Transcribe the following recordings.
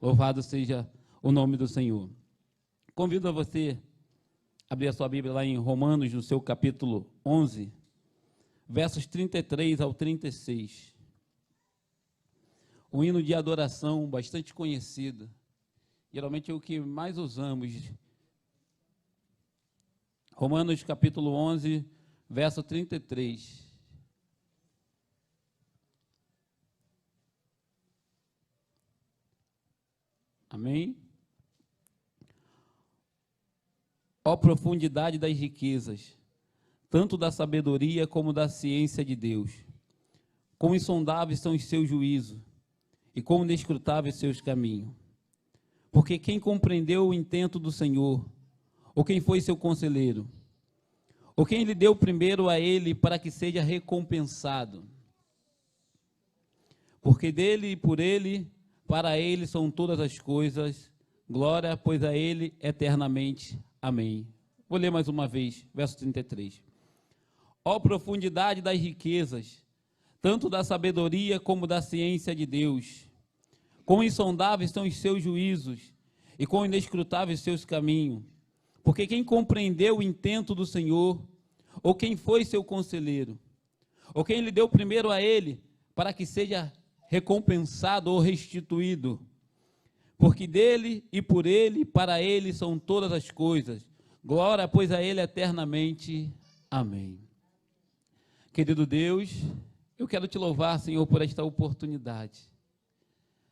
Louvado seja o nome do Senhor. Convido a você a abrir a sua Bíblia lá em Romanos, no seu capítulo 11, versos 33 ao 36. Um hino de adoração bastante conhecido. Geralmente é o que mais usamos. Romanos capítulo 11, verso 33. Amém? Ó profundidade das riquezas, tanto da sabedoria como da ciência de Deus. Quão insondáveis são os seus juízos, e quão inescrutáveis seus caminhos. Porque quem compreendeu o intento do Senhor, ou quem foi seu conselheiro, ou quem lhe deu primeiro a ele para que seja recompensado? Porque dele e por ele, para ele são todas as coisas, glória, pois a ele eternamente. Amém. Vou ler mais uma vez, verso 33. Ó profundidade das riquezas, tanto da sabedoria como da ciência de Deus. Quão insondáveis são os seus juízos, e quão inescrutáveis seus caminhos. Porque quem compreendeu o intento do Senhor, ou quem foi seu conselheiro, ou quem lhe deu primeiro a ele, para que seja recompensado ou restituído? Porque dele e por ele, para ele são todas as coisas. Glória, pois a ele eternamente. Amém. Querido Deus, eu quero te louvar, Senhor, por esta oportunidade.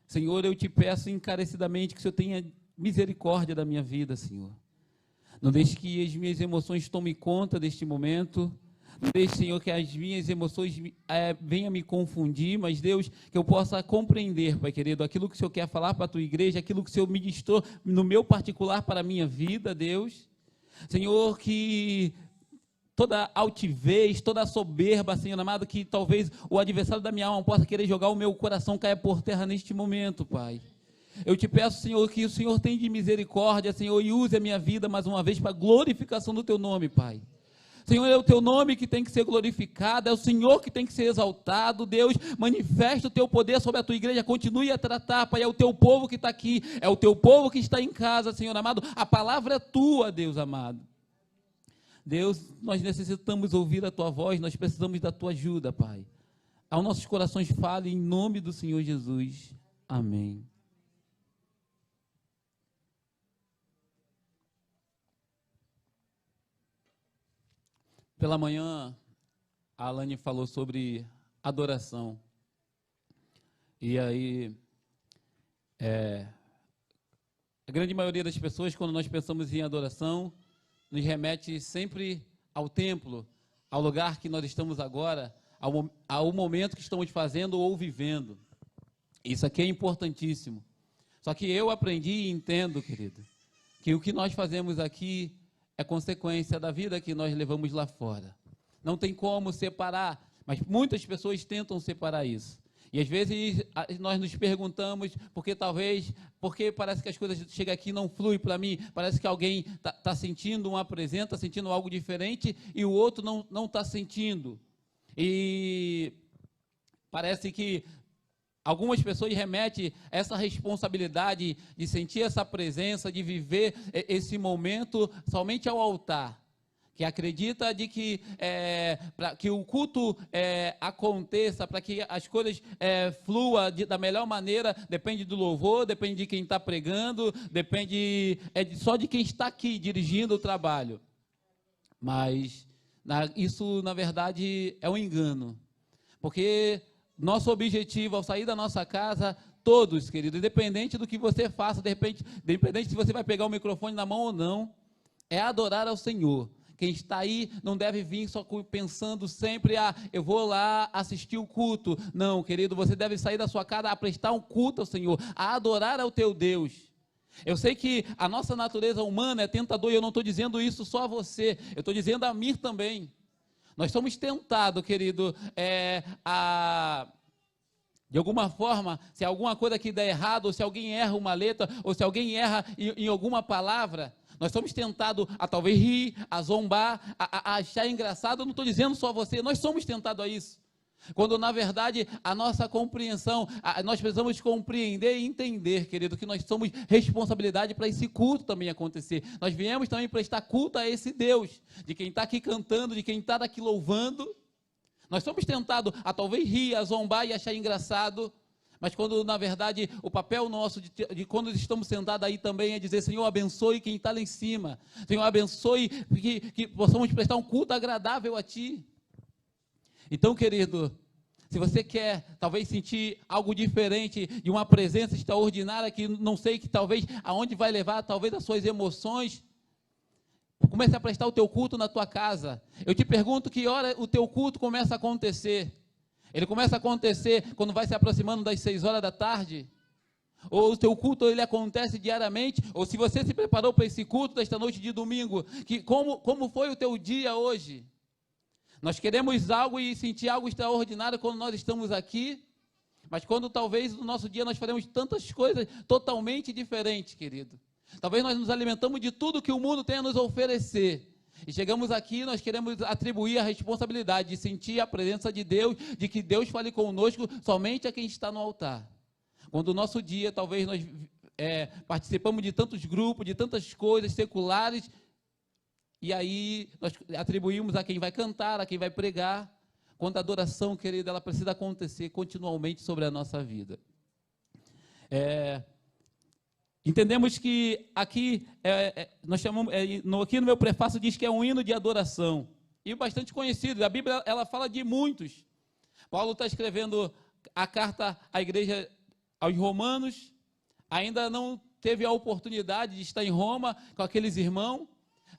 Senhor, eu te peço encarecidamente que o Senhor tenha misericórdia da minha vida, Senhor. Não deixe que as minhas emoções tomem conta deste momento. Não deixe, Senhor, que as minhas emoções venham me confundir, mas, Deus, que eu possa compreender, Pai querido, aquilo que o Senhor quer falar para a tua igreja, aquilo que o Senhor ministrou no meu particular para a minha vida, Deus. Senhor, que toda altivez, toda soberba, Senhor amado, que talvez o adversário da minha alma possa querer jogar o meu coração caia por terra neste momento, Pai. Eu te peço, Senhor, que o Senhor tenha de misericórdia, Senhor, e use a minha vida mais uma vez para a glorificação do teu nome, Pai. Senhor, é o teu nome que tem que ser glorificado, é o Senhor que tem que ser exaltado. Deus, manifesta o teu poder sobre a tua igreja, continue a tratar, Pai, é o teu povo que está aqui, é o teu povo que está em casa, Senhor amado, a palavra é tua, Deus amado. Deus, nós necessitamos ouvir a tua voz, nós precisamos da tua ajuda, Pai. Aos nossos corações fale em nome do Senhor Jesus. Amém. Pela manhã, a Alane falou sobre adoração. E aí, a grande maioria das pessoas, quando nós pensamos em adoração, nos remete sempre ao templo, ao lugar que nós estamos agora, ao momento que estamos fazendo ou vivendo. Isso aqui é importantíssimo. Só que eu aprendi e entendo, querido, que o que nós fazemos aqui é consequência da vida que nós levamos lá fora. Não tem como separar, mas muitas pessoas tentam separar isso. E às vezes nós nos perguntamos, porque parece que as coisas chegam aqui e não fluem para mim, parece que alguém está sentindo uma presença, está sentindo algo diferente e o outro não está sentindo. E parece que algumas pessoas remetem essa responsabilidade de sentir essa presença, de viver esse momento somente ao altar, que acredita de que para que o culto aconteça, para que as coisas fluam da melhor maneira, depende do louvor, depende de quem está pregando, depende só de quem está aqui dirigindo o trabalho. Mas isso, na verdade, é um engano, porque nosso objetivo, ao sair da nossa casa, todos, queridos, independente do que você faça, independente se você vai pegar o microfone na mão ou não, é adorar ao Senhor. Quem está aí não deve vir só pensando sempre, eu vou lá assistir o culto. Não, querido, você deve sair da sua casa a prestar um culto ao Senhor, a adorar ao teu Deus. Eu sei que a nossa natureza humana é tentadora, e eu não estou dizendo isso só a você, eu estou dizendo a mim também. Nós somos tentados, querido, de alguma forma, se alguma coisa aqui der errado, ou se alguém erra uma letra, ou se alguém erra em alguma palavra, nós somos tentados a talvez rir, a zombar, a achar engraçado. Eu não estou dizendo só você, nós somos tentados a isso. Quando, na verdade, a nossa compreensão, nós precisamos compreender e entender, querido, que nós somos responsabilidade para esse culto também acontecer. Nós viemos também prestar culto a esse Deus, de quem está aqui cantando, de quem está aqui louvando. Nós somos tentados a talvez rir, a zombar e achar engraçado, mas quando, na verdade, o papel nosso, de quando estamos sentados aí também, é dizer: Senhor, abençoe quem está lá em cima. Senhor, abençoe que possamos prestar um culto agradável a Ti. Então, querido, se você quer talvez sentir algo diferente, de uma presença extraordinária, que não sei que talvez aonde vai levar talvez as suas emoções, comece a prestar o teu culto na tua casa. Eu te pergunto, que hora o teu culto começa a acontecer? Ele começa a acontecer quando vai se aproximando das 6 horas da tarde? Ou o teu culto ele acontece diariamente? Ou se você se preparou para esse culto desta noite de domingo, como foi o teu dia hoje? Nós queremos algo e sentir algo extraordinário quando nós estamos aqui, mas quando talvez no nosso dia nós faremos tantas coisas totalmente diferentes, querido. Talvez nós nos alimentamos de tudo que o mundo tem a nos oferecer, e chegamos aqui, nós queremos atribuir a responsabilidade de sentir a presença de Deus, de que Deus fale conosco somente a quem está no altar. Quando o nosso dia, talvez nós participamos de tantos grupos, de tantas coisas seculares, e aí nós atribuímos a quem vai cantar, a quem vai pregar, quando a adoração, querida, ela precisa acontecer continuamente sobre a nossa vida. Entendemos que aqui, nós chamamos, aqui no meu prefácio diz que é um hino de adoração, e bastante conhecido. A Bíblia, ela fala de muitos. Paulo está escrevendo a carta à igreja aos Romanos, ainda não teve a oportunidade de estar em Roma com aqueles irmãos.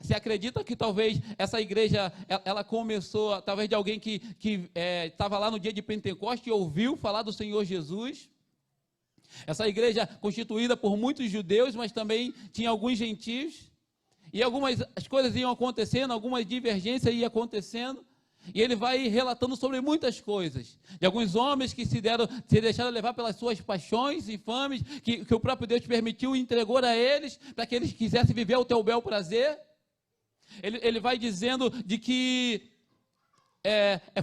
Se acredita que talvez essa igreja, ela começou, talvez de alguém que estava lá no dia de Pentecostes e ouviu falar do Senhor Jesus. Essa igreja constituída por muitos judeus, mas também tinha alguns gentios. E as coisas iam acontecendo, algumas divergências iam acontecendo. E ele vai relatando sobre muitas coisas. De alguns homens que se deixaram levar pelas suas paixões infames, que o próprio Deus permitiu e entregou a eles, para que eles quisessem viver o teu bel prazer. Ele vai dizendo de que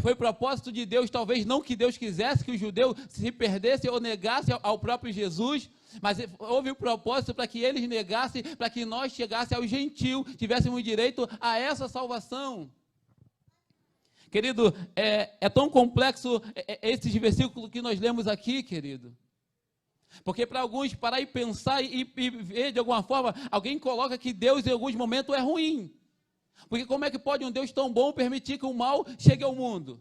foi propósito de Deus, talvez não que Deus quisesse que o judeu se perdesse ou negasse ao próprio Jesus, mas houve um propósito para que eles negassem, para que nós chegássemos ao gentil, tivéssemos direito a essa salvação. Querido, é tão complexo esses versículos que nós lemos aqui, querido. Porque para alguns parar e pensar e ver de alguma forma, alguém coloca que Deus em alguns momentos é ruim. Porque como é que pode um Deus tão bom permitir que o mal chegue ao mundo?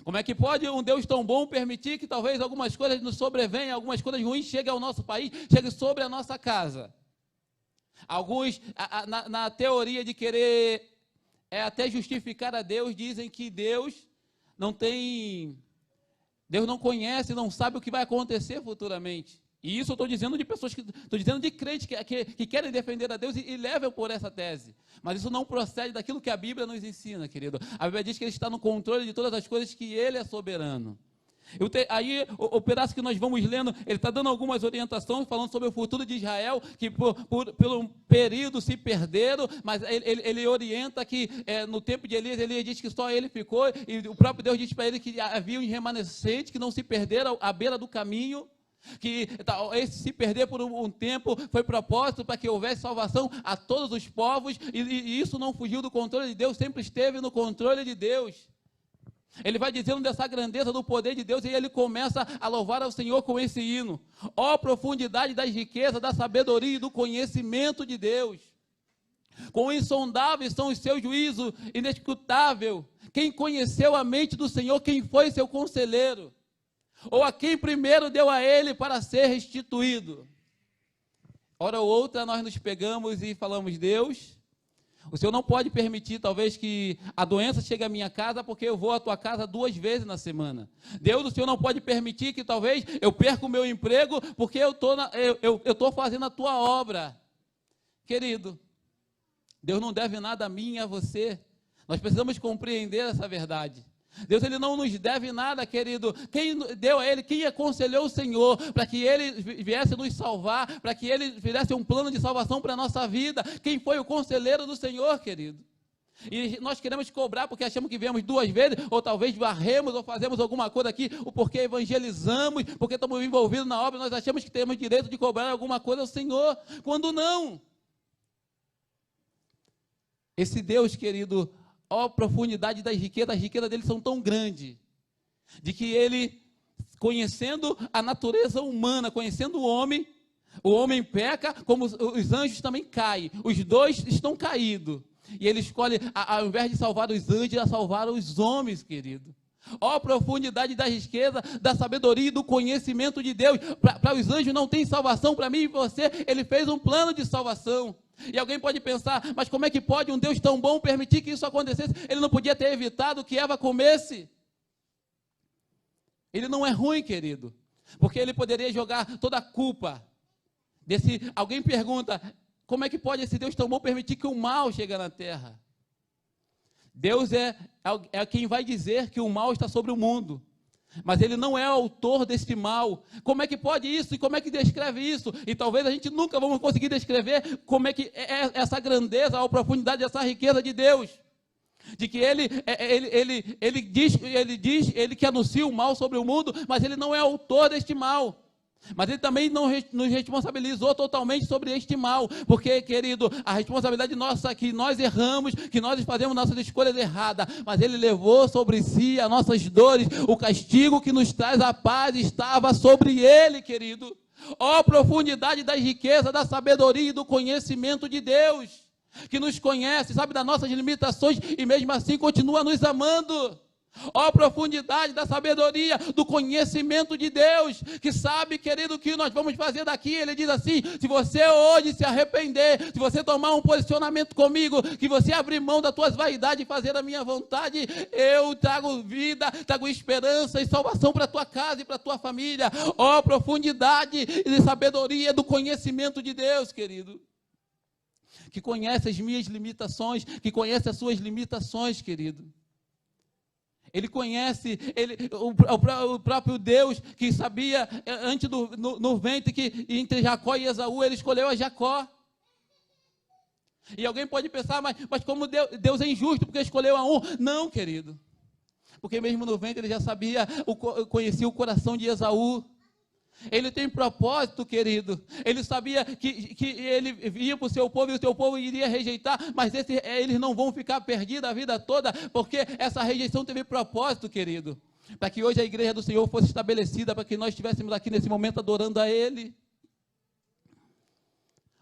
Como é que pode um Deus tão bom permitir que talvez algumas coisas nos sobrevenham, algumas coisas ruins cheguem ao nosso país, cheguem sobre a nossa casa? Alguns, na teoria de querer até justificar a Deus, dizem que Deus não conhece, não sabe o que vai acontecer futuramente. E isso eu estou dizendo de pessoas estou dizendo de crentes que querem defender a Deus e levam por essa tese. Mas isso não procede daquilo que a Bíblia nos ensina, querido. A Bíblia diz que Ele está no controle de todas as coisas, que Ele é soberano. Aí o pedaço que nós vamos lendo, ele está dando algumas orientações, falando sobre o futuro de Israel, que por um período se perderam, mas ele orienta que no tempo de Elias diz que só ele ficou, e o próprio Deus diz para ele que havia um remanescente que não se perderam à beira do caminho, que esse se perder por um tempo foi propósito para que houvesse salvação a todos os povos, e isso não fugiu do controle de Deus, sempre esteve no controle de Deus. Ele vai dizendo dessa grandeza do poder de Deus, e ele começa a louvar ao Senhor com esse hino. Ó profundidade das riquezas, da sabedoria e do conhecimento de Deus. Quão insondáveis são os seus juízos, inescrutável. Quem conheceu a mente do Senhor, quem foi seu conselheiro? Ou a quem primeiro deu a ele para ser restituído? Hora ou outra nós nos pegamos e falamos: Deus, o Senhor não pode permitir talvez que a doença chegue à minha casa, porque eu vou à tua casa 2 vezes na semana. Deus, o Senhor não pode permitir que talvez eu perca o meu emprego, porque eu estou fazendo a tua obra. Querido, Deus não deve nada a mim e a você. Nós precisamos compreender essa verdade. Deus, Ele não nos deve nada, querido. Quem deu a Ele, quem aconselhou o Senhor para que Ele viesse nos salvar, para que Ele fizesse um plano de salvação para a nossa vida? Quem foi o conselheiro do Senhor, querido? E nós queremos cobrar porque achamos que viemos 2 vezes, ou talvez varremos, ou fazemos alguma coisa aqui, ou porque evangelizamos, porque estamos envolvidos na obra, nós achamos que temos direito de cobrar alguma coisa ao Senhor, quando não. Esse Deus, querido, ó profundidade das riquezas, as riquezas dele são tão grandes, de que ele, conhecendo a natureza humana, conhecendo o homem peca, como os anjos também caem, os dois estão caídos, e ele escolhe, ao invés de salvar os anjos, a salvar os homens, querido. Ó profundidade da riqueza, da sabedoria e do conhecimento de Deus. Para os anjos não tem salvação, para mim e você, ele fez um plano de salvação. E alguém pode pensar, mas como é que pode um Deus tão bom permitir que isso acontecesse? Ele não podia ter evitado que Eva comesse. Ele não é ruim, querido, porque ele poderia jogar toda a culpa desse. Alguém pergunta, como é que pode esse Deus tão bom permitir que o mal chegue na terra? Deus é quem vai dizer que o mal está sobre o mundo, mas ele não é o autor desse mal. Como é que pode isso? E como é que descreve isso? E talvez a gente nunca vamos conseguir descrever como é que é essa grandeza, a profundidade dessa riqueza de Deus. De que ele diz que anuncia o mal sobre o mundo, mas ele não é autor deste mal. Mas ele também não nos responsabilizou totalmente sobre este mal, porque, querido, a responsabilidade nossa é que nós erramos, que nós fazemos nossas escolhas erradas, mas ele levou sobre si as nossas dores, o castigo que nos traz a paz estava sobre ele, querido. Ó profundidade das riquezas, da sabedoria e do conhecimento de Deus, que nos conhece, sabe das nossas limitações e mesmo assim continua nos amando. Ó profundidade da sabedoria, do conhecimento de Deus, que sabe, querido, o que nós vamos fazer daqui. Ele diz assim, se você hoje se arrepender, se você tomar um posicionamento comigo, que você abrir mão das tuas vaidades e fazer a minha vontade, eu trago vida, trago esperança e salvação para a tua casa e para a tua família. Ó profundidade de sabedoria, do conhecimento de Deus, querido, que conhece as minhas limitações, que conhece as suas limitações, querido. Ele conhece, o próprio Deus, que sabia antes no ventre que entre Jacó e Esaú, ele escolheu a Jacó. E alguém pode pensar, mas como Deus é injusto porque escolheu a um? Não, querido. Porque mesmo no ventre ele já sabia, conhecia o coração de Esaú. Ele tem propósito, querido. Ele sabia que ele ia para o seu povo e o seu povo iria rejeitar, mas eles não vão ficar perdidos a vida toda, porque essa rejeição teve propósito, querido, para que hoje a igreja do Senhor fosse estabelecida, para que nós estivéssemos aqui nesse momento adorando a Ele.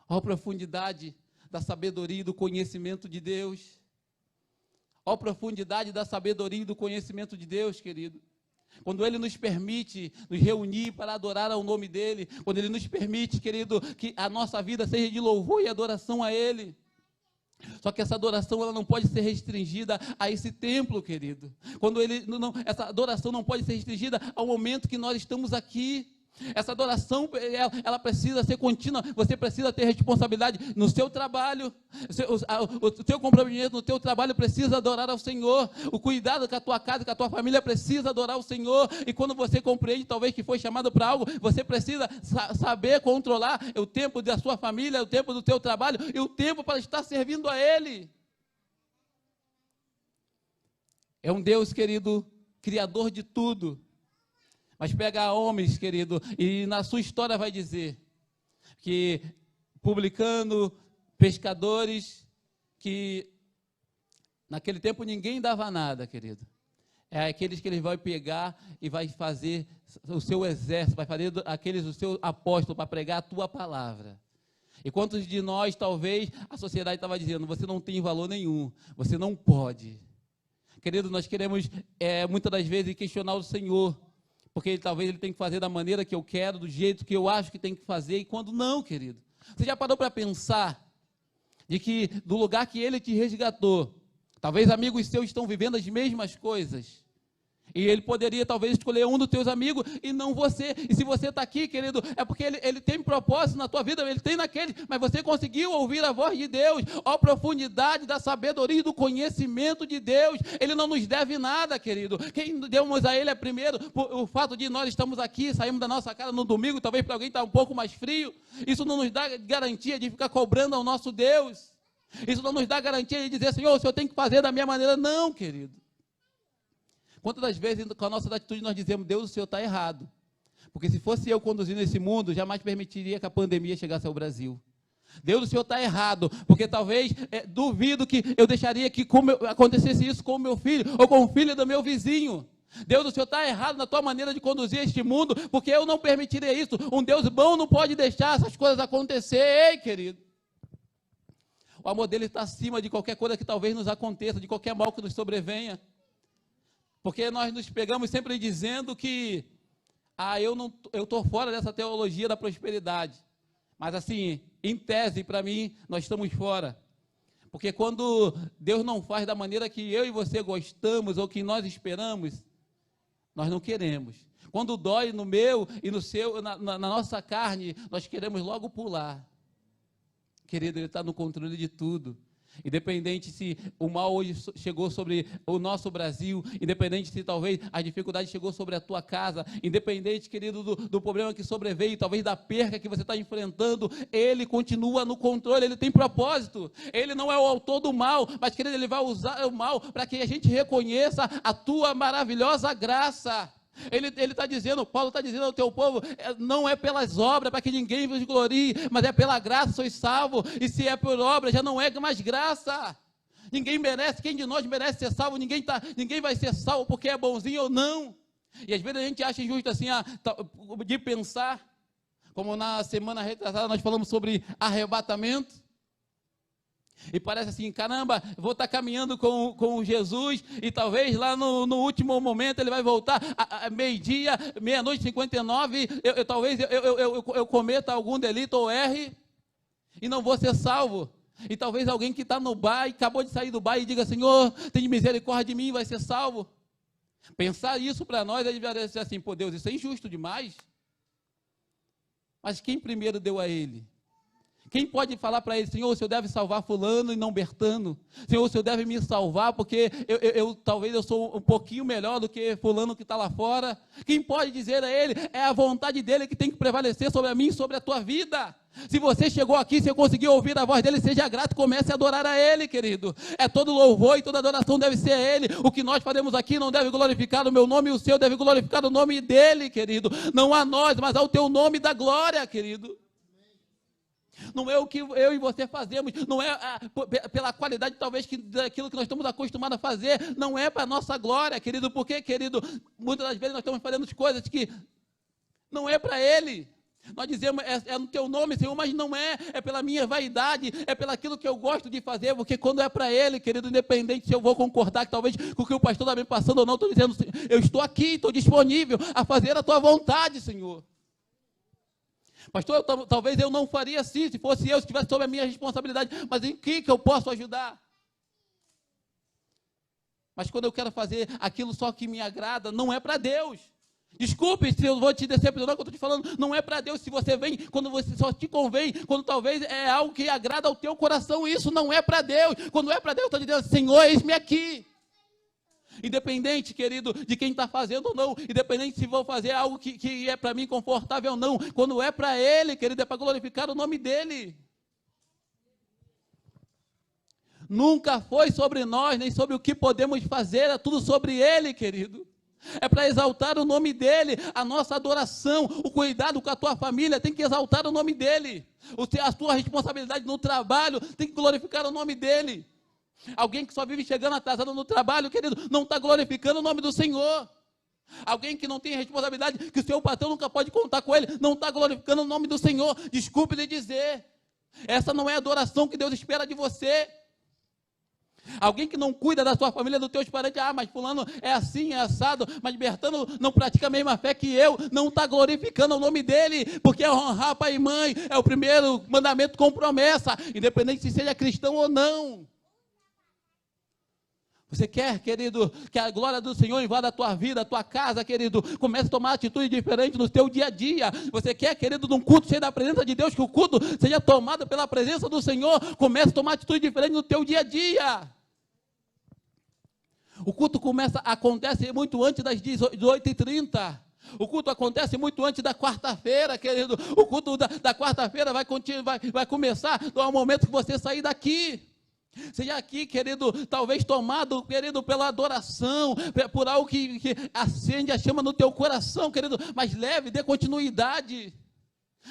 Ó profundidade da sabedoria e do conhecimento de Deus. Ó profundidade da sabedoria e do conhecimento de Deus, querido. Quando Ele nos permite nos reunir para adorar ao nome dEle, quando Ele nos permite, querido, que a nossa vida seja de louvor e adoração a Ele. Só que essa adoração ela não pode ser restringida a esse templo, querido. Essa adoração não pode ser restringida ao momento que nós estamos aqui. Essa adoração, ela precisa ser contínua. Você precisa ter responsabilidade no seu trabalho. O teu comprometimento no teu trabalho precisa adorar ao Senhor. O cuidado com a tua casa, com a tua família precisa adorar ao Senhor. E quando você compreende, talvez, que foi chamado para algo, você precisa saber controlar o tempo da sua família, o tempo do teu trabalho e o tempo para estar servindo a Ele. É um Deus, querido, criador de tudo. Mas pega homens, querido, e na sua história vai dizer que publicano, pescadores, que naquele tempo ninguém dava nada, querido. É aqueles que ele vai pegar e vai fazer o seu exército, vai fazer o seu apóstolo para pregar a tua palavra. E quantos de nós, talvez, a sociedade estava dizendo, você não tem valor nenhum, você não pode. Querido, nós queremos, muitas das vezes, questionar o Senhor, porque talvez ele tenha que fazer da maneira que eu quero, do jeito que eu acho que tem que fazer, e quando não, querido. Você já parou para pensar de que do lugar que ele te resgatou, talvez amigos seus estão vivendo as mesmas coisas, e ele poderia talvez escolher um dos teus amigos e não você. E se você está aqui, querido, é porque ele tem propósito na tua vida, ele tem naquele, mas você conseguiu ouvir a voz de Deus. Ó profundidade da sabedoria e do conhecimento de Deus. Ele não nos deve nada, querido. Quem demos a ele é primeiro o fato de nós estamos aqui, saímos da nossa casa no domingo, talvez para alguém está um pouco mais frio. Isso não nos dá garantia de ficar cobrando ao nosso Deus. Isso não nos dá garantia de dizer, Senhor, o Senhor tem que fazer da minha maneira. Não, querido. Quantas das vezes, com a nossa atitude, nós dizemos, Deus, o Senhor está errado. Porque se fosse eu conduzindo esse mundo, jamais permitiria que a pandemia chegasse ao Brasil. Deus, o Senhor está errado, porque talvez, duvido que eu deixaria que acontecesse isso com o meu filho, ou com o filho do meu vizinho. Deus, o Senhor está errado na tua maneira de conduzir este mundo, porque eu não permitiria isso. Um Deus bom não pode deixar essas coisas acontecer, ei, querido. O amor dele está acima de qualquer coisa que talvez nos aconteça, de qualquer mal que nos sobrevenha. Porque nós nos pegamos sempre dizendo que, eu estou fora dessa teologia da prosperidade. Mas assim, em tese, para mim, nós estamos fora. Porque quando Deus não faz da maneira que eu e você gostamos, ou que nós esperamos, nós não queremos. Quando dói no meu e no seu, na nossa carne, nós queremos logo pular. Querido, Ele está no controle de tudo. Independente se o mal hoje chegou sobre o nosso Brasil, independente se talvez a dificuldade chegou sobre a tua casa, independente, querido, do problema que sobreveio, talvez da perca que você está enfrentando, Ele continua no controle, Ele tem propósito. Ele não é o autor do mal, mas, querido, Ele vai usar o mal para que a gente reconheça a tua maravilhosa graça. Ele está dizendo, Paulo está dizendo ao teu povo, não é pelas obras para que ninguém vos glorie, mas é pela graça sois salvo, e se é por obra já não é mais graça. Ninguém merece, quem de nós merece ser salvo? Ninguém vai ser salvo porque é bonzinho ou não. E às vezes a gente acha injusto assim, de pensar, como na semana retrasada nós falamos sobre arrebatamento. E parece assim, caramba, vou estar caminhando com Jesus, e talvez lá no último momento ele vai voltar, meio-dia, meia-noite, 59, talvez eu cometa algum delito ou erre, e não vou ser salvo. E talvez alguém que está no bar, e acabou de sair do bar, e diga, Senhor, tem misericórdia de mim, vai ser salvo. Pensar isso para nós, ele vai dizer assim, pô Deus, isso é injusto demais. Mas quem primeiro deu a ele? Quem pode falar para ele, Senhor, o Senhor deve salvar fulano e não Bertano? Senhor, o Senhor deve me salvar porque talvez eu sou um pouquinho melhor do que fulano que está lá fora? Quem pode dizer a ele, é a vontade dele que tem que prevalecer sobre a mim e sobre a tua vida. Se você chegou aqui, se eu conseguiu ouvir a voz dele, seja grato, comece a adorar a ele, querido. É todo louvor e toda adoração deve ser a ele. O que nós fazemos aqui não deve glorificar o meu nome, e o seu deve glorificar o nome dele, querido. Não a nós, mas ao teu nome da glória, querido. Não é o que eu e você fazemos, não é pela qualidade talvez daquilo que nós estamos acostumados a fazer, não é para a nossa glória, querido, porque, querido, muitas das vezes nós estamos fazendo coisas que não é para Ele. Nós dizemos, é no teu nome, Senhor, mas não é pela minha vaidade, é pelo aquilo que eu gosto de fazer, porque quando é para Ele, querido, independente se eu vou concordar que talvez com o que o pastor está me passando ou não, estou dizendo, eu estou aqui, estou disponível a fazer a tua vontade, Senhor. Pastor, talvez eu não faria assim, se fosse eu, se estivesse sob a minha responsabilidade, mas em que eu posso ajudar? Mas quando eu quero fazer aquilo só que me agrada, não é para Deus. Desculpe se eu vou te decepcionar, que eu estou te falando, não é para Deus. Se você vem, quando você só te convém, quando talvez é algo que agrada ao teu coração, isso não é para Deus. Quando é para Deus, eu estou dizendo, Senhor, eis-me aqui. Independente, querido, de quem está fazendo ou não, independente se vou fazer algo que é para mim confortável ou não, quando é para Ele, querido, é para glorificar o nome dEle. Nunca foi sobre nós, nem sobre o que podemos fazer, é tudo sobre Ele, querido. É para exaltar o nome dEle, a nossa adoração, o cuidado com a tua família, tem que exaltar o nome dEle. A tua responsabilidade no trabalho, tem que glorificar o nome dEle. Alguém que só vive chegando atrasado no trabalho, querido, não está glorificando o nome do Senhor. Alguém que não tem responsabilidade, que o seu patrão nunca pode contar com ele, não está glorificando o nome do Senhor. Desculpe lhe dizer, essa não é a adoração que Deus espera de você. Alguém que não cuida da sua família, dos teus parentes, mas fulano é assim, é assado, mas Bertano não pratica a mesma fé que eu, não está glorificando o nome dele, porque honrar pai e mãe é o primeiro mandamento com promessa, independente se seja cristão ou não. Você quer, querido, que a glória do Senhor invada a tua vida, a tua casa, querido? Comece a tomar atitude diferente no teu dia a dia. Você quer, querido, num culto cheio da presença de Deus, que o culto seja tomado pela presença do Senhor? Comece a tomar atitude diferente no teu dia a dia. O culto acontece muito antes das 18h30. O culto acontece muito antes da quarta-feira, querido. O culto da quarta-feira vai começar no momento que você sair daqui. Seja aqui, querido, talvez tomado, querido, pela adoração, por algo que acende a chama no teu coração, querido, mas leve, dê continuidade.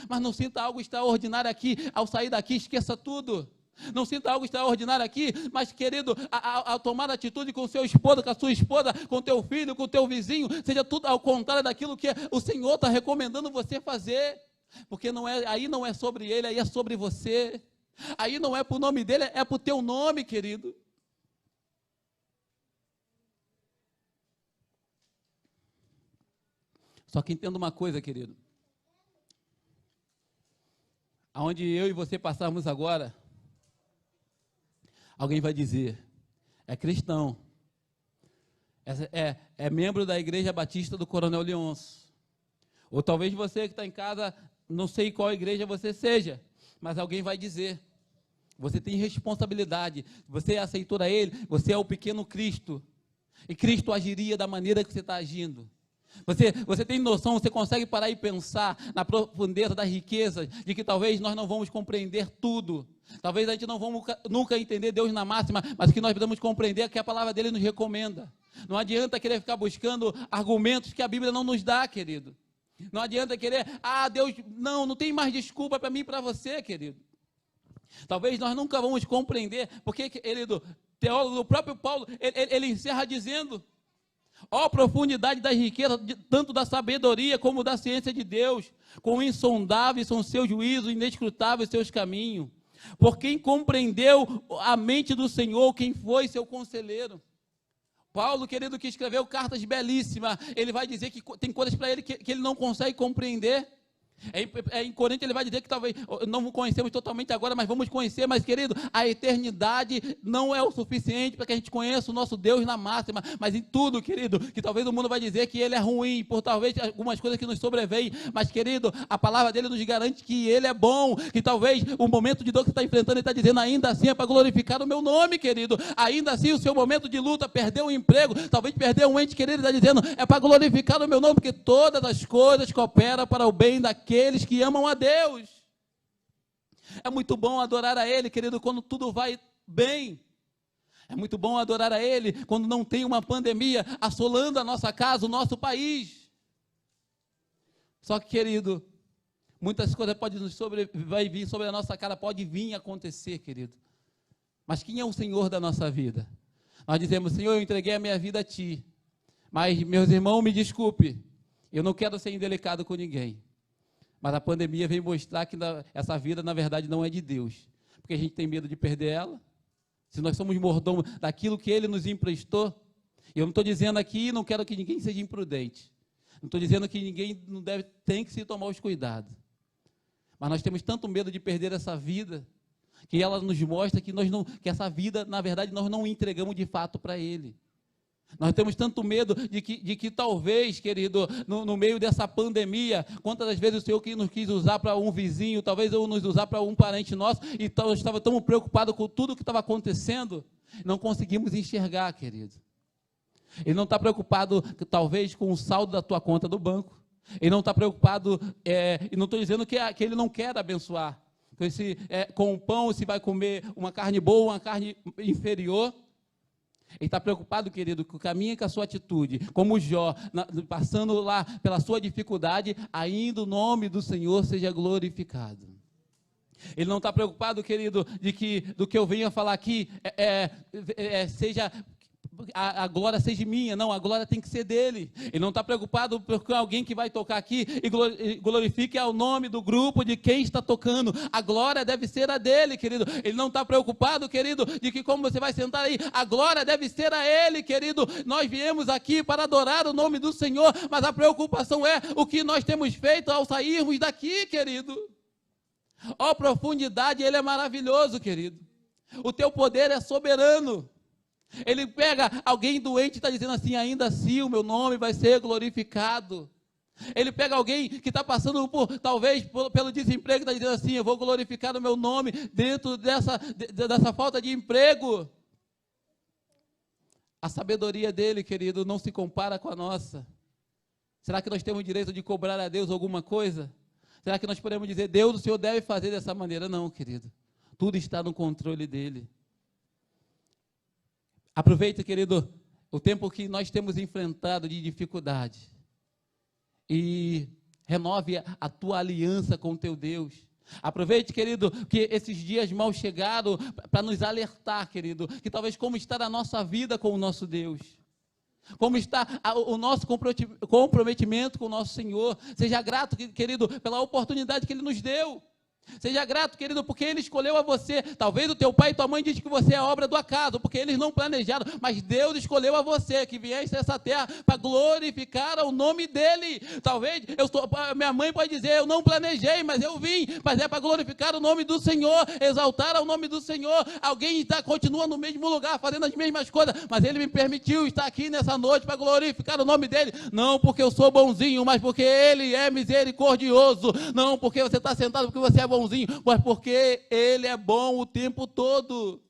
Mas não sinta algo extraordinário aqui, ao sair daqui, esqueça tudo. Não sinta algo extraordinário aqui, mas, querido, ao tomar atitude com o seu esposo, com a sua esposa, com o teu filho, com o teu vizinho, seja tudo ao contrário daquilo que o Senhor está recomendando você fazer, porque aí não é sobre ele, aí é sobre você. Aí não é para o nome dele, é para o teu nome, querido. Só que entenda uma coisa, querido. Aonde eu e você passarmos agora, alguém vai dizer, é cristão, é membro da Igreja Batista do Coronel Leôncio. Ou talvez você que está em casa, não sei qual igreja você seja, mas alguém vai dizer, você tem responsabilidade, você aceitou a Ele, você é o pequeno Cristo, e Cristo agiria da maneira que você está agindo. Você tem noção, você consegue parar e pensar na profundeza das riquezas, de que talvez nós não vamos compreender tudo, talvez a gente não vamos nunca entender Deus na máxima, mas que nós podemos compreender que a palavra dele nos recomenda. Não adianta querer ficar buscando argumentos que a Bíblia não nos dá, querido. Não adianta querer, Deus, não tem mais desculpa para mim e para você, querido. Talvez nós nunca vamos compreender, porque querido, teólogo, o próprio Paulo, ele encerra dizendo, ó profundidade das riquezas, tanto da sabedoria como da ciência de Deus, quão insondáveis são seus juízos, inescrutáveis seus caminhos. Por quem compreendeu a mente do Senhor, quem foi seu conselheiro. Paulo, querido, que escreveu cartas belíssimas, ele vai dizer que tem coisas para ele que ele não consegue compreender. Em Coríntios ele vai dizer que talvez não conhecemos totalmente agora, mas vamos conhecer, mas querido, a eternidade não é o suficiente para que a gente conheça o nosso Deus na máxima, mas em tudo, querido, que talvez o mundo vai dizer que ele é ruim, por talvez algumas coisas que nos sobrevêm, mas querido, a palavra dele nos garante que ele é bom, que talvez o momento de dor que você está enfrentando, ele está dizendo, ainda assim é para glorificar o meu nome, querido, ainda assim o seu momento de luta, perdeu um emprego, talvez perdeu um ente querido, ele está dizendo, é para glorificar o meu nome, porque todas as coisas cooperam para o bem daqueles que amam a Deus. É muito bom adorar a Ele, querido, quando tudo vai bem. É muito bom adorar a Ele quando não tem uma pandemia assolando a nossa casa, o nosso país. Só que, querido, muitas coisas vai vir sobre a nossa cara, pode vir acontecer, querido. Mas quem é o Senhor da nossa vida? Nós dizemos, Senhor, eu entreguei a minha vida a Ti. Mas, meus irmãos, me desculpe, eu não quero ser indelicado com ninguém. Mas a pandemia vem mostrar que essa vida, na verdade, não é de Deus. Porque a gente tem medo de perder ela. Se nós somos mordomos daquilo que Ele nos emprestou. E eu não estou dizendo aqui, não quero que ninguém seja imprudente. Não estou dizendo que ninguém tem que se tomar os cuidados. Mas nós temos tanto medo de perder essa vida, que ela nos mostra que que essa vida, na verdade, nós não entregamos de fato para Ele. Nós temos tanto medo de que talvez, querido, no meio dessa pandemia, quantas das vezes o Senhor nos quis usar para um vizinho, talvez eu nos usar para um parente nosso, e eu estava tão preocupado com tudo que estava acontecendo, não conseguimos enxergar, querido. Ele não está preocupado, talvez, com o saldo da tua conta do banco. Ele não está preocupado, e não estou dizendo que ele não quer abençoar. Com o pão, se vai comer uma carne boa, uma carne inferior. Ele está preocupado, querido, que o caminho com a sua atitude, como Jó, passando lá pela sua dificuldade, ainda o nome do Senhor seja glorificado. Ele não está preocupado, querido, do que eu venho a falar aqui, seja a glória seja minha, não, a glória tem que ser dele. Ele não está preocupado com alguém que vai tocar aqui e glorifique ao nome do grupo de quem está tocando. A glória deve ser a dele, querido. Ele não está preocupado, querido, de que como você vai sentar aí, a glória deve ser a ele, querido. Nós viemos aqui para adorar o nome do Senhor, mas a preocupação é o que nós temos feito ao sairmos daqui, querido. Ó profundidade, ele é maravilhoso, querido. O teu poder é soberano. Ele pega alguém doente e está dizendo assim, ainda assim o meu nome vai ser glorificado. Ele pega alguém que está passando talvez pelo desemprego e está dizendo assim, eu vou glorificar o meu nome dentro dessa falta de emprego. A sabedoria dele, querido, não se compara com a nossa. Será que nós temos o direito de cobrar a Deus alguma coisa? Será que nós podemos dizer, Deus, o Senhor deve fazer dessa maneira? Não, querido. Tudo está no controle dele. Aproveita, querido, o tempo que nós temos enfrentado de dificuldade e renove a tua aliança com o teu Deus. Aproveite, querido, que esses dias mal chegaram para nos alertar, querido, que talvez como está a nossa vida com o nosso Deus, como está o nosso comprometimento com o nosso Senhor. Seja grato, querido, pela oportunidade que Ele nos deu. Seja grato, querido, porque Ele escolheu a você. Talvez o teu pai e tua mãe dizem que você é obra do acaso, porque eles não planejaram, mas Deus escolheu a você, que vieste a essa terra para glorificar o nome dEle. Talvez, minha mãe pode dizer, eu não planejei, mas eu vim, mas é para glorificar o nome do Senhor, exaltar o nome do Senhor. Alguém continua no mesmo lugar, fazendo as mesmas coisas, mas Ele me permitiu estar aqui nessa noite para glorificar o nome dEle, não porque eu sou bonzinho, mas porque Ele é misericordioso, não porque você está sentado, porque você é bonzinho, mas porque Ele é bom o tempo todo.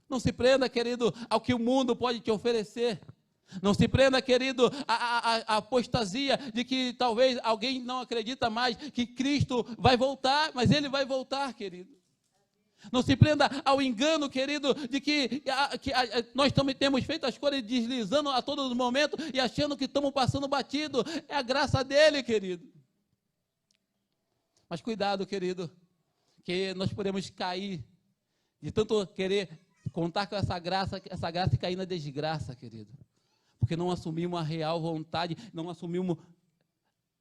Não se prenda, querido, ao que o mundo pode te oferecer. Não se prenda, querido, à apostasia de que talvez alguém não acredita mais que Cristo vai voltar, mas Ele vai voltar, querido. Não se prenda ao engano, querido, de que nós também temos feito as coisas deslizando a todo momento e achando que estamos passando batido. É a graça dEle, querido. Mas cuidado, querido, que nós podemos cair de tanto querer contar com essa graça e cair na desgraça, querido. Porque não assumimos a real vontade, não assumimos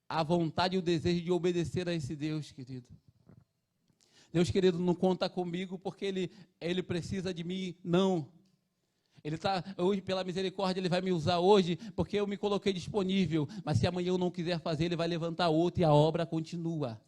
a vontade e o desejo de obedecer a esse Deus, querido. Deus, querido, não conta comigo porque Ele precisa de mim, não. Ele está, hoje, pela misericórdia, Ele vai me usar hoje, porque eu me coloquei disponível. Mas se amanhã eu não quiser fazer, Ele vai levantar outro e a obra continua.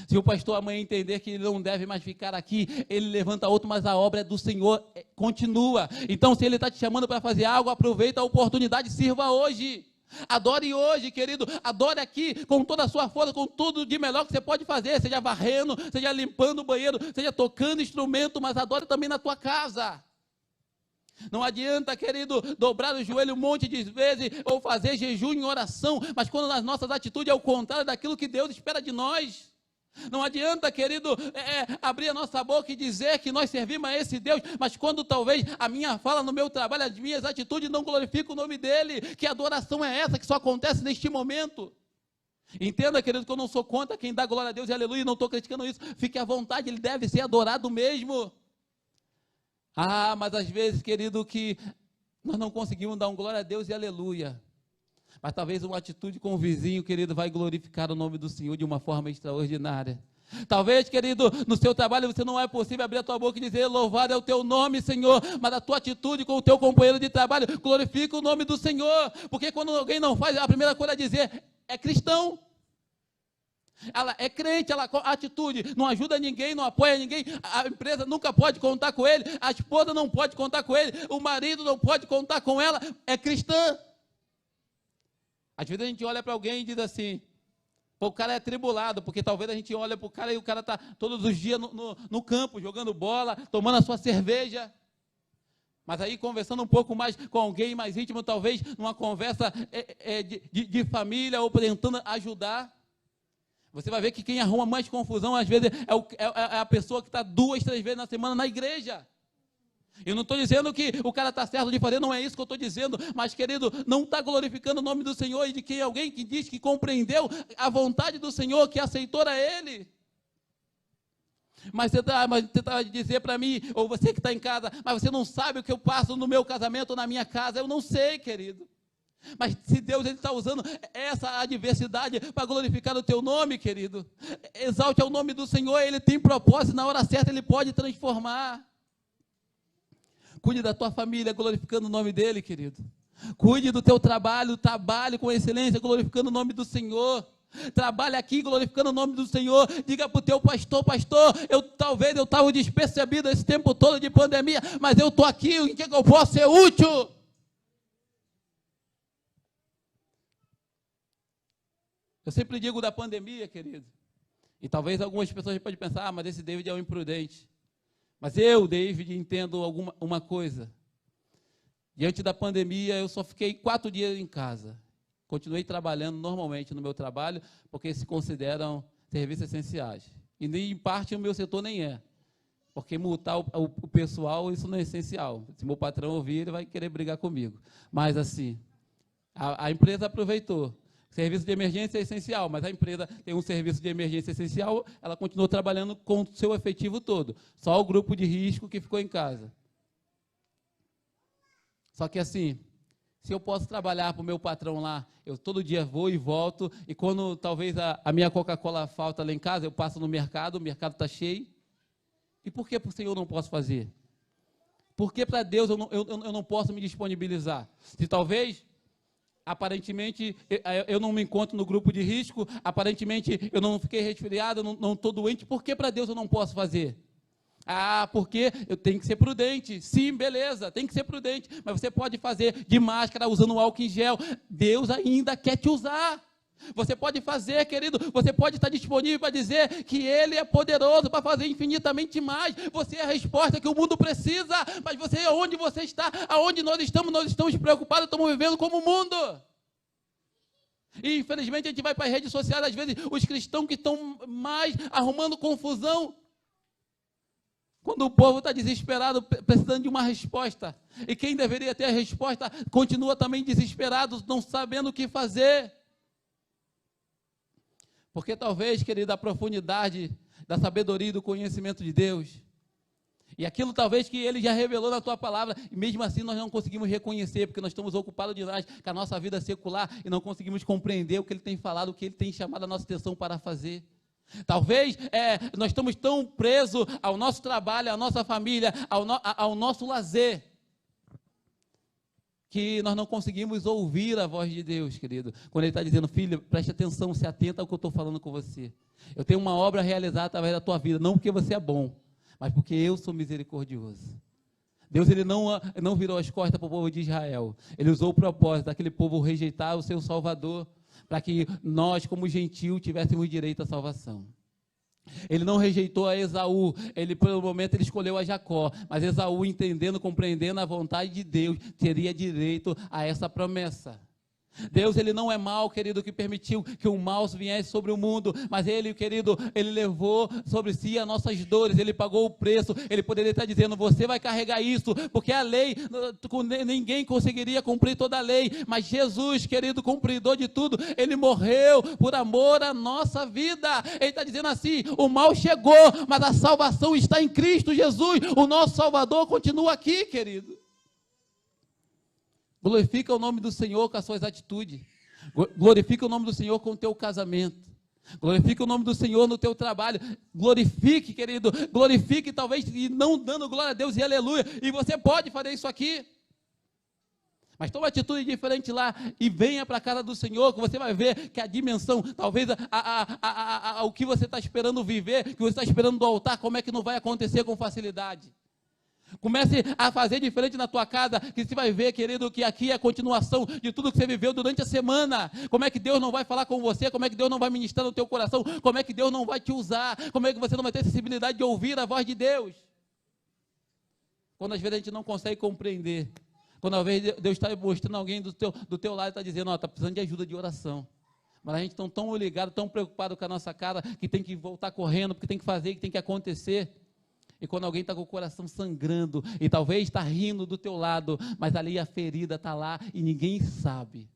Se o pastor amanhã entender que ele não deve mais ficar aqui, ele levanta outro, mas a obra é do Senhor, continua. Então, se Ele está te chamando para fazer algo, aproveita a oportunidade, sirva hoje. Adore hoje, querido, adore aqui com toda a sua força, com tudo de melhor que você pode fazer, seja varrendo, seja limpando o banheiro, seja tocando instrumento, mas adore também na tua casa. Não adianta, querido, dobrar o joelho um monte de vezes ou fazer jejum em oração, mas quando as nossas atitudes é o contrário daquilo que Deus espera de nós. Não adianta, querido, abrir a nossa boca e dizer que nós servimos a esse Deus, mas quando talvez a minha fala no meu trabalho, as minhas atitudes não glorificam o nome dEle, que adoração é essa que só acontece neste momento. Entenda, querido, que eu não sou contra quem dá glória a Deus e aleluia, não estou criticando isso, fique à vontade, Ele deve ser adorado mesmo. Mas às vezes, querido, que nós não conseguimos dar um glória a Deus e aleluia. Mas talvez uma atitude com o vizinho, querido, vai glorificar o nome do Senhor de uma forma extraordinária. Talvez, querido, no seu trabalho você não é possível abrir a tua boca e dizer louvado é o teu nome, Senhor, mas a tua atitude com o teu companheiro de trabalho glorifica o nome do Senhor, porque quando alguém não faz, a primeira coisa a dizer é cristão. Ela é crente, a atitude não ajuda ninguém, não apoia ninguém, a empresa nunca pode contar com ele, a esposa não pode contar com ele, o marido não pode contar com ela, é cristã. Às vezes a gente olha para alguém e diz assim, o cara é tribulado, porque talvez a gente olha para o cara e o cara está todos os dias no campo, jogando bola, tomando a sua cerveja. Mas aí conversando um pouco mais com alguém mais íntimo, talvez numa conversa de família ou tentando ajudar, você vai ver que quem arruma mais confusão às vezes é a pessoa que está 2, 3 vezes na semana na igreja. Eu não estou dizendo que o cara está certo de fazer, não é isso que eu estou dizendo, mas, querido, não está glorificando o nome do Senhor e de quem alguém que diz que compreendeu a vontade do Senhor, que aceitou a Ele. Mas você está a dizer para mim, ou você que está em casa, mas você não sabe o que eu passo no meu casamento, na minha casa. Eu não sei, querido. Mas se Deus está usando essa adversidade para glorificar o teu nome, querido, exalte ao nome do Senhor, Ele tem propósito, na hora certa Ele pode transformar. Cuide da tua família, glorificando o nome dEle, querido. Cuide do teu trabalho, trabalhe com excelência, glorificando o nome do Senhor. Trabalhe aqui, glorificando o nome do Senhor. Diga para o teu pastor, talvez eu estava despercebido esse tempo todo de pandemia, mas eu estou aqui, em que eu posso ser útil? Eu sempre digo da pandemia, querido. E talvez algumas pessoas podem pensar, mas esse David é um imprudente. Mas eu, David, entendo uma coisa. Diante da pandemia, eu só fiquei 4 dias em casa. Continuei trabalhando normalmente no meu trabalho, porque se consideram serviços essenciais. E nem em parte o meu setor nem é. Porque multar o pessoal, isso não é essencial. Se meu patrão ouvir, ele vai querer brigar comigo. Mas assim, a empresa aproveitou. Serviço de emergência é essencial, mas a empresa tem um serviço de emergência essencial, ela continuou trabalhando com o seu efetivo todo. Só o grupo de risco que ficou em casa. Só que assim, se eu posso trabalhar para o meu patrão lá, eu todo dia vou e volto, e quando talvez a minha Coca-Cola falta lá em casa, eu passo no mercado, o mercado está cheio. E por que para o Senhor eu não posso fazer? Por que para Deus eu não posso me disponibilizar? Se talvez, aparentemente, eu não me encontro no grupo de risco, aparentemente eu não fiquei resfriado, eu não estou doente, por que para Deus eu não posso fazer? Ah, porque eu tenho que ser prudente. Sim, beleza, tem que ser prudente, mas você pode fazer de máscara, usando álcool em gel. Deus ainda quer te usar. Você pode fazer, querido, você pode estar disponível para dizer que Ele é poderoso para fazer infinitamente mais. Você é a resposta que o mundo precisa, mas você, onde você está, aonde nós estamos preocupados, estamos vivendo como o mundo. E infelizmente a gente vai para as redes sociais, às vezes os cristãos que estão mais arrumando confusão, quando o povo está desesperado, precisando de uma resposta. E quem deveria ter a resposta, continua também desesperado, não sabendo o que fazer. Porque talvez, querido, a profundidade da sabedoria e do conhecimento de Deus, e aquilo talvez que Ele já revelou na tua palavra, e mesmo assim nós não conseguimos reconhecer, porque nós estamos ocupados demais com a nossa vida secular, e não conseguimos compreender o que Ele tem falado, o que Ele tem chamado a nossa atenção para fazer. Talvez nós estamos tão presos ao nosso trabalho, à nossa família, ao nosso lazer, que nós não conseguimos ouvir a voz de Deus, querido. Quando Ele está dizendo, filho, preste atenção, se atenta ao que eu estou falando com você. Eu tenho uma obra a realizar através da tua vida, não porque você é bom, mas porque eu sou misericordioso. Deus, Ele não virou as costas para o povo de Israel. Ele usou o propósito daquele povo rejeitar o seu Salvador, para que nós, como gentil, tivéssemos direito à salvação. Ele não rejeitou a Esaú, pelo momento ele escolheu a Jacó, mas Esaú, entendendo, compreendendo a vontade de Deus, teria direito a essa promessa. Deus, Ele não é mau, querido, que permitiu que o mal viesse sobre o mundo, mas Ele, querido, Ele levou sobre si as nossas dores, Ele pagou o preço. Ele poderia estar dizendo, você vai carregar isso, porque a lei, ninguém conseguiria cumprir toda a lei, mas Jesus, querido, cumpridor de tudo, Ele morreu por amor à nossa vida. Ele está dizendo assim, o mal chegou, mas a salvação está em Cristo Jesus, o nosso Salvador continua aqui, querido. Glorifica o nome do Senhor com as suas atitudes. Glorifica o nome do Senhor com o teu casamento. Glorifica o nome do Senhor no teu trabalho. Glorifique, querido. Glorifique, talvez, e não dando glória a Deus e aleluia. E você pode fazer isso aqui. Mas toma atitude diferente lá e venha para a casa do Senhor, que você vai ver que a dimensão, talvez o que você está esperando viver, que você está esperando do altar, como é que não vai acontecer com facilidade. Comece a fazer diferente na tua casa, que você vai ver, querido, que aqui é a continuação de tudo que você viveu durante a semana. Como é que Deus não vai falar com você, como é que Deus não vai ministrar no teu coração, como é que Deus não vai te usar, como é que você não vai ter sensibilidade de ouvir a voz de Deus. Quando às vezes a gente não consegue compreender, quando às vezes Deus está mostrando alguém do teu lado e está dizendo, está precisando de ajuda de oração. Mas a gente está tão ligado, tão preocupado com a nossa cara, que tem que voltar correndo, porque tem que fazer, que tem que acontecer. E quando alguém está com o coração sangrando, e talvez está rindo do teu lado, mas ali a ferida está lá e ninguém sabe.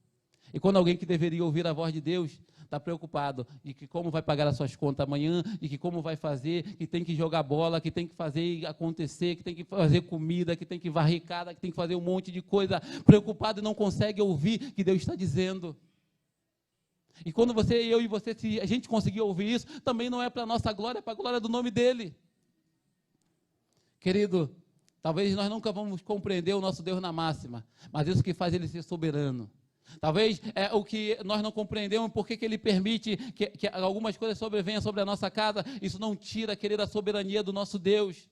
E quando alguém que deveria ouvir a voz de Deus, está preocupado de que como vai pagar as suas contas amanhã, de que como vai fazer, que tem que jogar bola, que tem que fazer acontecer, que tem que fazer comida, que tem que varrer casa, que tem que fazer um monte de coisa, preocupado e não consegue ouvir o que Deus está dizendo. E quando eu e você, se a gente conseguir ouvir isso, também não é para a nossa glória, é para a glória do nome dEle. Querido, talvez nós nunca vamos compreender o nosso Deus na máxima, mas isso que faz Ele ser soberano. Talvez o que nós não compreendemos, porque que Ele permite que algumas coisas sobrevenham sobre a nossa casa, isso não tira, querida, a soberania do nosso Deus.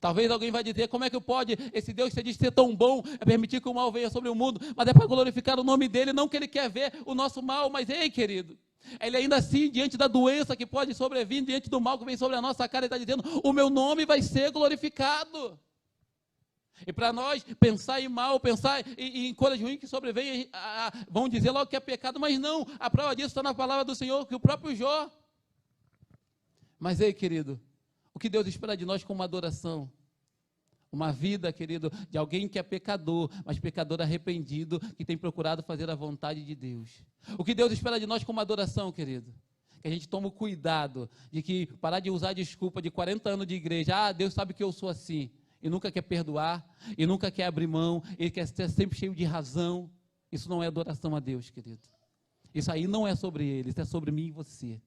Talvez alguém vai dizer, como é que pode esse Deus que você diz ser tão bom, permitir que o mal venha sobre o mundo, mas é para glorificar o nome dEle, não que Ele quer ver o nosso mal, mas ei, querido, Ele ainda assim, diante da doença que pode sobrevir, diante do mal que vem sobre a nossa cara, Ele está dizendo, o meu nome vai ser glorificado. E para nós, pensar em mal, pensar em coisas ruins que sobrevêm, vão dizer logo que é pecado, mas não, a prova disso está na palavra do Senhor, que o próprio Jó. Mas ei, querido, O que Deus espera de nós como adoração? Uma vida, querido, de alguém que é pecador, mas pecador arrependido, que tem procurado fazer a vontade de Deus. O que Deus espera de nós como adoração, querido? Que a gente tome cuidado de que parar de usar a desculpa de 40 anos de igreja. Deus sabe que eu sou assim. E nunca quer perdoar, e nunca quer abrir mão, ele quer ser sempre cheio de razão. Isso não é adoração a Deus, querido. Isso aí não é sobre ele, isso é sobre mim e você.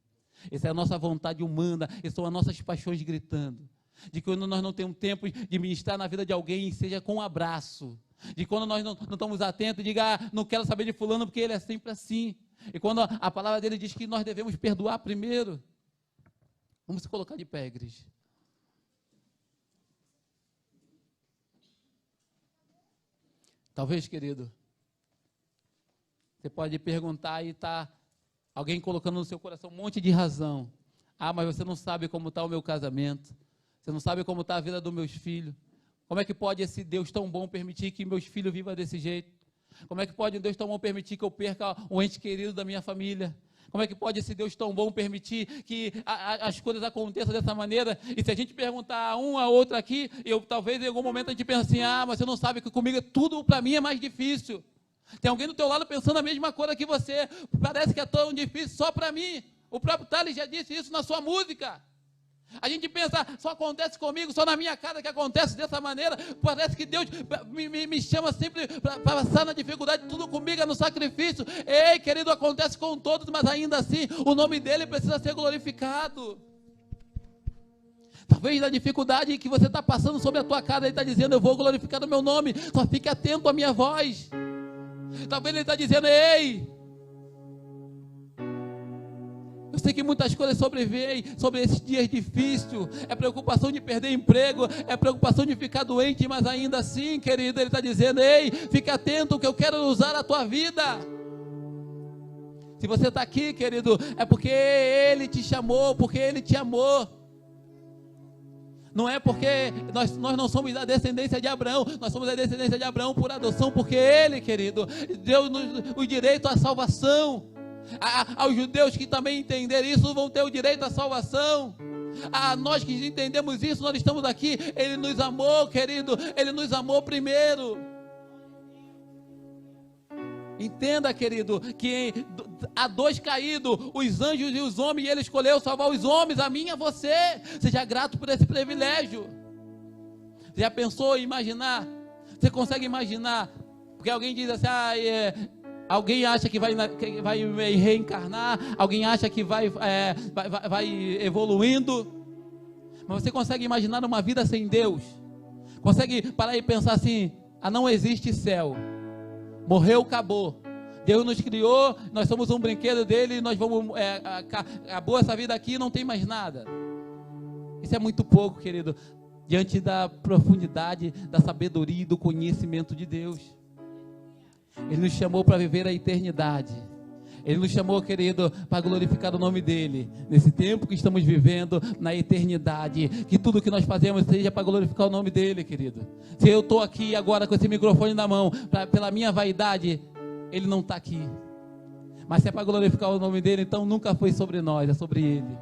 Essa é a nossa vontade humana, essas são as nossas paixões gritando. De quando nós não temos tempo de ministrar na vida de alguém, seja com um abraço. De quando nós não estamos atentos, diga, não quero saber de fulano porque ele é sempre assim. E quando a palavra dele diz que nós devemos perdoar primeiro. Vamos se colocar de pé, igreja. Talvez, querido, você pode perguntar e está alguém colocando no seu coração um monte de razão. Mas você não sabe como está o meu casamento. Você não sabe como está a vida dos meus filhos. Como é que pode esse Deus tão bom permitir que meus filhos vivam desse jeito? Como é que pode um Deus tão bom permitir que eu perca um ente querido da minha família? Como é que pode esse Deus tão bom permitir que as coisas aconteçam dessa maneira? E se a gente perguntar a um a outro aqui, talvez em algum momento a gente pense assim, mas você não sabe que comigo tudo para mim é mais difícil. Tem alguém do teu lado pensando a mesma coisa que você. Parece que é tão difícil só para mim. O próprio Thales já disse isso na sua música. A gente pensa, só acontece comigo, só na minha casa que acontece dessa maneira. Parece que Deus me chama sempre para passar na dificuldade, tudo comigo é no sacrifício. Ei, querido, acontece com todos, mas ainda assim, o nome dele precisa ser glorificado. Talvez na dificuldade que você está passando sobre a tua casa, ele está dizendo, eu vou glorificar o meu nome, só fique atento à minha voz. Talvez ele está dizendo, ei, eu sei que muitas coisas sobrevêm sobre esses dias difíceis, é preocupação de perder emprego, é preocupação de ficar doente, mas ainda assim, querido, ele está dizendo, ei, fique atento que eu quero usar a tua vida. Se você está aqui, querido, é porque ele te chamou, porque ele te amou. Não é porque nós não somos da descendência de Abraão, nós somos da descendência de Abraão por adoção, porque ele, querido, deu-nos o direito à salvação. Aos judeus que também entenderem isso, vão ter o direito à salvação. Nós que entendemos isso, nós estamos aqui, ele nos amou, querido, ele nos amou primeiro. Entenda, querido, que há dois caídos, os anjos e os homens, e ele escolheu salvar os homens, a mim e a você. Seja grato por esse privilégio. Você já pensou em imaginar? Você consegue imaginar? Porque alguém diz assim, alguém acha que vai reencarnar, alguém acha que vai evoluindo, mas você consegue imaginar uma vida sem Deus? Consegue parar e pensar assim, não existe céu, morreu, acabou, Deus nos criou, nós somos um brinquedo dele, nós vamos, acabou essa vida aqui, não tem mais nada. Isso é muito pouco, querido, diante da profundidade, da sabedoria e do conhecimento de Deus. Ele nos chamou para viver a eternidade. Ele nos chamou, querido, para glorificar o nome dele. Nesse tempo que estamos vivendo, na eternidade. Que tudo que nós fazemos seja para glorificar o nome dele, querido. Se eu estou aqui agora com esse microfone na mão, pela minha vaidade, ele não está aqui. Mas se é para glorificar o nome dele, então nunca foi sobre nós, é sobre ele.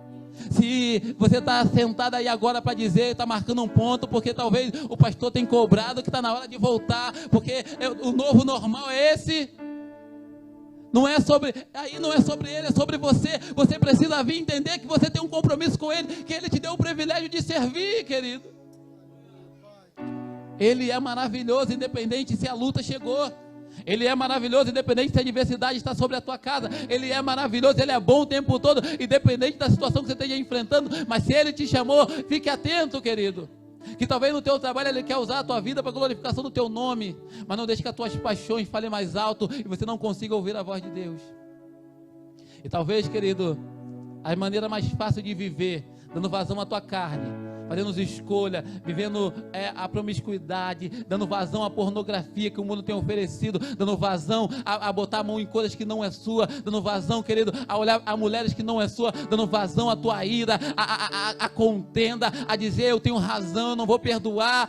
Se você está sentado aí agora para dizer, está marcando um ponto, porque talvez o pastor tenha cobrado que está na hora de voltar, porque o novo normal é esse. Não é sobre ele, é sobre você. Você precisa vir entender que você tem um compromisso com ele, que ele te deu o privilégio de servir, querido. Ele é maravilhoso, independente se a luta chegou. Ele é maravilhoso, independente se a adversidade está sobre a tua casa. Ele é maravilhoso, ele é bom o tempo todo, independente da situação que você esteja enfrentando. Mas se ele te chamou, fique atento, querido. Que talvez no teu trabalho ele quer usar a tua vida para a glorificação do teu nome, mas não deixe que as tuas paixões falem mais alto e você não consiga ouvir a voz de Deus. E talvez, querido, a maneira mais fácil de viver, dando vazão à tua carne, fazendo escolha, vivendo a promiscuidade, dando vazão à pornografia que o mundo tem oferecido, dando vazão a botar a mão em coisas que não é sua, dando vazão, querido, a olhar a mulheres que não é sua, dando vazão à tua ira, a contenda, a dizer eu tenho razão, eu não vou perdoar.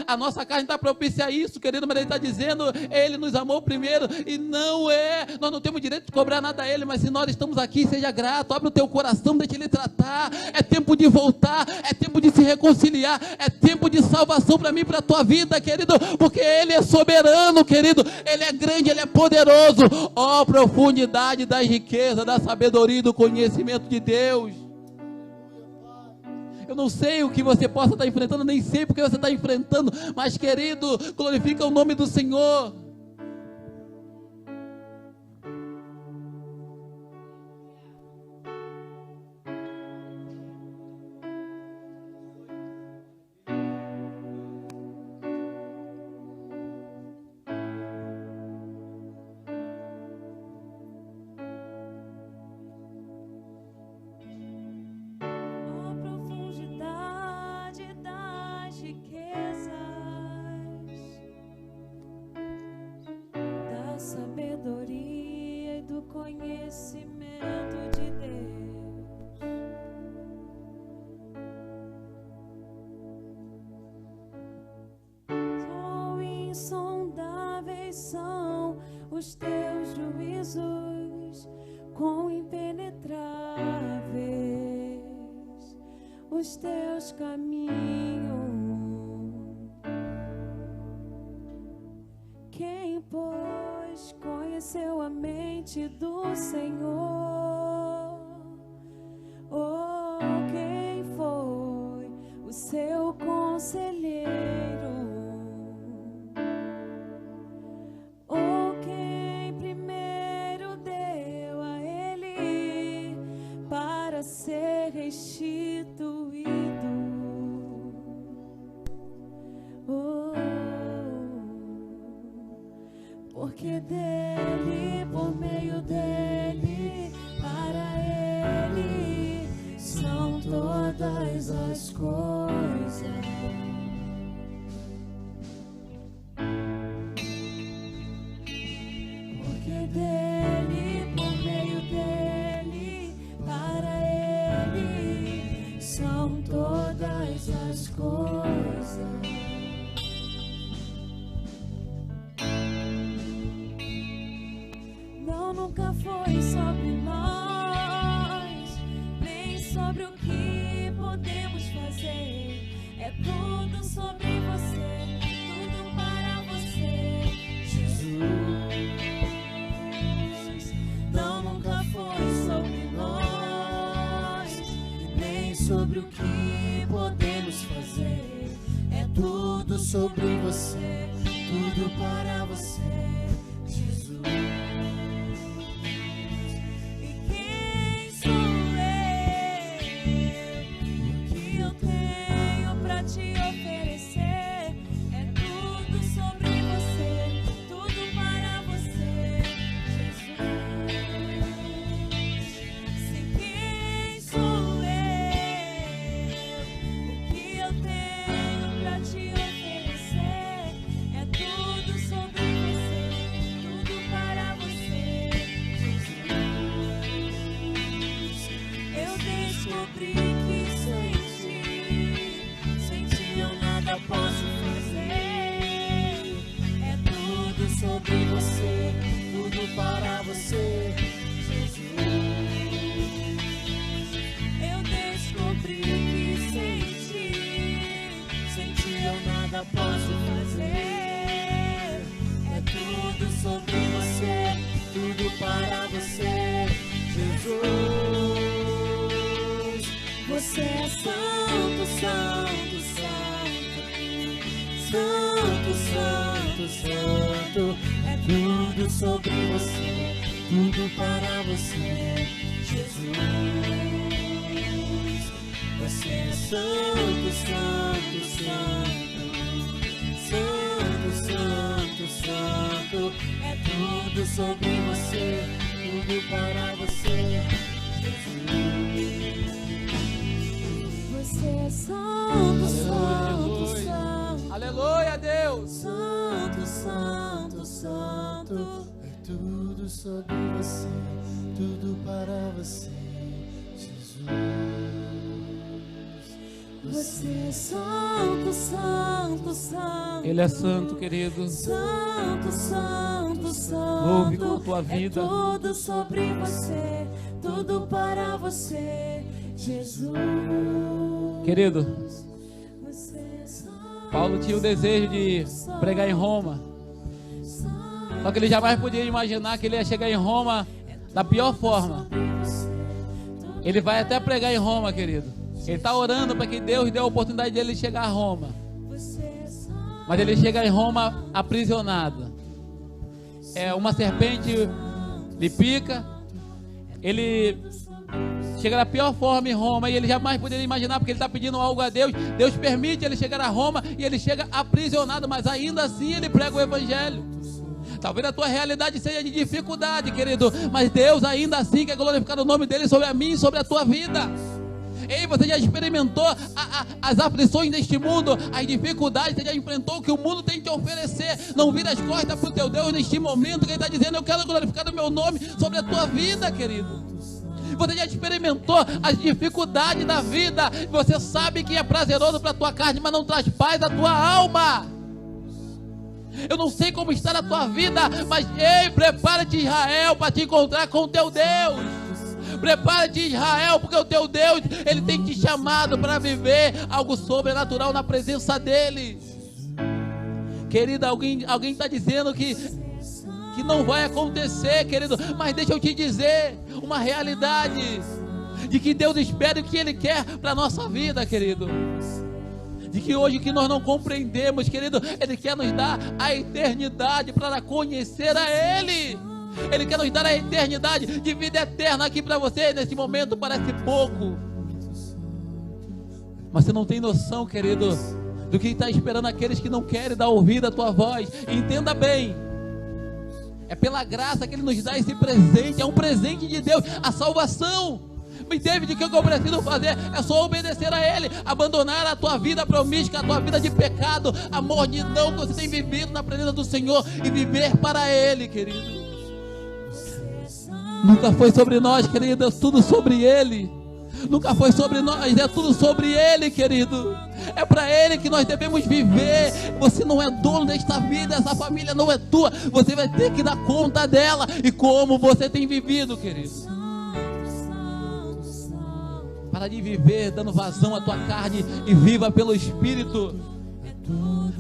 A nossa carne está propícia a isso, querido, mas ele está dizendo, ele nos amou primeiro, e nós não temos direito de cobrar nada a ele, mas se nós estamos aqui, seja grato, abre o teu coração, deixa ele tratar. É tempo de voltar, é tempo de se reconciliar, é tempo de salvação para mim, para a tua vida, querido, porque ele é soberano, querido, ele é grande, ele é poderoso. Ó, profundidade da riqueza, da sabedoria e do conhecimento de Deus. Eu não sei o que você possa estar enfrentando, nem sei porque você está enfrentando, mas, querido, glorifica o nome do Senhor. Sabedoria e do conhecimento de Deus. Quão insondáveis são os teus juízos, quão impenetráveis os teus caminhos. Quem, pois, conheceu a mente do Senhor? Oh, quem foi o seu conselheiro? Oh, quem primeiro deu a ele para ser restituído? Oh, porque dele, por meio dele, para ele são todas as coisas. Porque dele, por meio dele, para ele são todas as coisas. Nunca foi sobre nós, nem sobre o que podemos fazer. É tudo sobre você, tudo para você, Jesus. Não, nunca foi sobre nós, nem sobre o que podemos fazer. É tudo sobre você, tudo para você, Jesus. Te oferecer é tudo sobre você, tudo para você, Jesus. Se quem sou eu, o que eu tenho para te oferecer é tudo sobre você, tudo para você, Jesus. Eu descobri que sem eu nada posso fazer. É tudo sobre você, tudo para você, Jesus. Eu descobri que sem ti eu nada posso fazer. É tudo sobre você, tudo para você, Jesus. Você é santo, santo, santo, santo, santo, é tudo sobre você, tudo para você, Jesus. Você é santo, santo, santo, santo, santo, santo, é tudo sobre você, tudo para você, Jesus. Você é santo, santo, santo. Aleluia, Deus. Santo, santo, santo. É tudo sobre você, tudo para você, Jesus. Você é santo, santo, santo. Ele é santo, querido. Santo, santo, santo. Louve com a tua vida. É tudo sobre você, tudo para você, Jesus. Querido, Você é santo, Paulo tinha o desejo de pregar em Roma. Só que ele jamais podia imaginar que ele ia chegar em Roma da pior forma. Ele vai até pregar em Roma, querido. Ele está orando para que Deus dê a oportunidade dele chegar a Roma. Mas ele chega em Roma aprisionado. Uma serpente lhe pica. Ele chega da pior forma em Roma e ele jamais poderia imaginar, porque ele está pedindo algo a Deus. Deus permite ele chegar a Roma e ele chega aprisionado, mas ainda assim ele prega o evangelho. Talvez a tua realidade seja de dificuldade, querido, mas Deus ainda assim quer glorificar o nome dele sobre a mim e sobre a tua vida. Ei, você já experimentou as aflições deste mundo, as dificuldades, você já enfrentou o que o mundo tem te oferecer. Não vira as costas para o teu Deus neste momento, que ele está dizendo: eu quero glorificar o meu nome sobre a tua vida, querido. Você já experimentou as dificuldades da vida, você sabe que é prazeroso para a tua carne, mas não traz paz à tua alma. Eu não sei como está a tua vida, mas ei, prepara-te, Israel, para te encontrar com o teu Deus. Prepara-te, Israel, porque o teu Deus, ele tem te chamado para viver algo sobrenatural na presença dele. Querida, alguém está dizendo que não vai acontecer, querido, mas deixa eu te dizer uma realidade de que Deus espera o que ele quer para a nossa vida, querido. De que hoje que nós não compreendemos, querido, ele quer nos dar a eternidade para conhecer a ele. Ele quer nos dar a eternidade de vida eterna aqui para você. Nesse momento parece pouco, mas você não tem noção, querido, do que está esperando aqueles que não querem dar ouvido à tua voz. Entenda bem, é pela graça que ele nos dá esse presente. É um presente de Deus, a salvação. Mas David, o que eu preciso fazer? É só obedecer a ele, abandonar a tua vida promíscua, a tua vida de pecado, a mornidão que você tem vivido na presença do Senhor, e viver para ele, querido. Nunca foi sobre nós, querido, é tudo sobre ele. Nunca foi sobre nós, é tudo sobre ele, querido. É para ele que nós devemos viver. Você não é dono desta vida, essa família não é tua. Você vai ter que dar conta dela. E como você tem vivido, querido? Para de viver dando vazão à tua carne e viva pelo Espírito.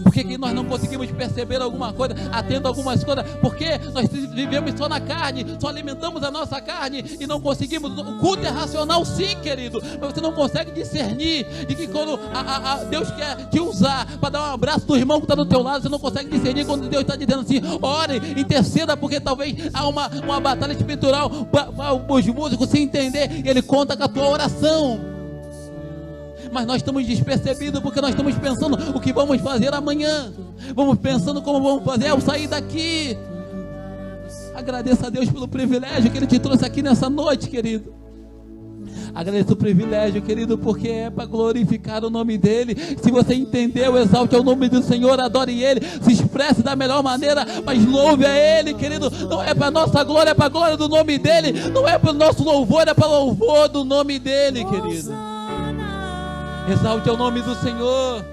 Por que nós não conseguimos perceber alguma coisa, atendo a algumas coisas? Porque nós vivemos só na carne, só alimentamos a nossa carne e não conseguimos. O culto é racional, sim, querido, mas você não consegue discernir de que quando Deus quer te usar para dar um abraço do irmão que está do teu lado, você não consegue discernir quando Deus está dizendo assim: ore, interceda, porque talvez há uma batalha espiritual para os músicos se entender, e ele conta com a tua oração. Mas nós estamos despercebidos porque nós estamos pensando o que vamos fazer amanhã. Vamos pensando como vamos fazer ao sair daqui. Agradeça a Deus pelo privilégio que Ele te trouxe aqui nessa noite, querido. Agradeço o privilégio, querido, porque é para glorificar o nome dEle. Se você entendeu, exalte o nome do Senhor, adore Ele, se expresse da melhor maneira, mas louve a Ele, querido. Não é para nossa glória, é para a glória do nome dEle. Não é para o nosso louvor, é para o louvor do nome dEle, querido. Exalte o nome do Senhor.